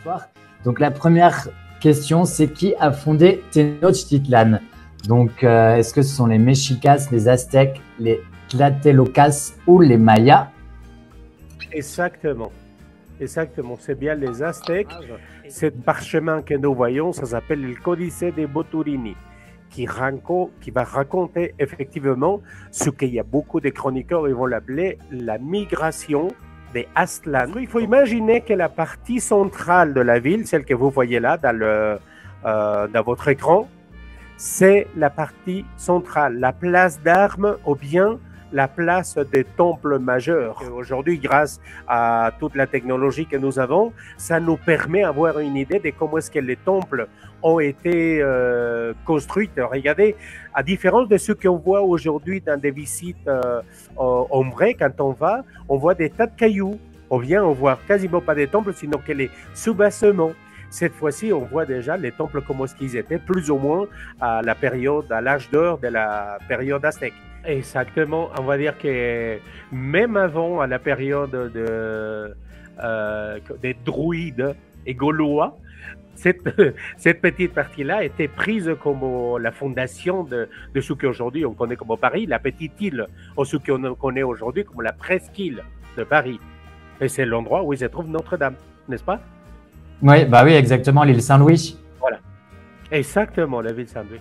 l'histoire. Donc la première question, c'est qui a fondé Tenochtitlan? Donc est-ce que ce sont les Mexicas, les Aztèques, les Tlatelolcas ou les Mayas? Exactement. Exactement, c'est bien les Aztèques. Ce parchemin que nous voyons, ça s'appelle le Codice de Boturini, qui va raconter effectivement ce qu'il y a beaucoup de chroniqueurs, ils vont l'appeler la migration des Aztlans. Il faut imaginer que la partie centrale de la ville, celle que vous voyez là dans votre écran, c'est la partie centrale, la place d'armes ou bien la place des temples majeurs. Aujourd'hui, grâce à toute la technologie que nous avons, ça nous permet d'avoir une idée de comment est-ce que les temples ont été construits. Regardez, à différence de ce qu'on voit aujourd'hui dans des visites en vrai, quand on voit des tas de cailloux. Ou bien on voit quasiment pas des temples, sinon que les sous-bassements. Cette fois-ci, on voit déjà les temples comme ce qu'ils étaient, plus ou moins à l'âge d'or de la période aztèque. Exactement, on va dire que même avant, à la période des druides et gaulois, cette petite partie-là était prise comme la fondation de ce qu'aujourd'hui on connaît comme Paris, la petite île, ou ce qu'on connaît aujourd'hui comme la presqu'île de Paris. Et c'est l'endroit où se trouve Notre-Dame, n'est-ce pas? Oui, bah oui, exactement, l'île Saint-Louis. Voilà, exactement, la ville Saint-Louis.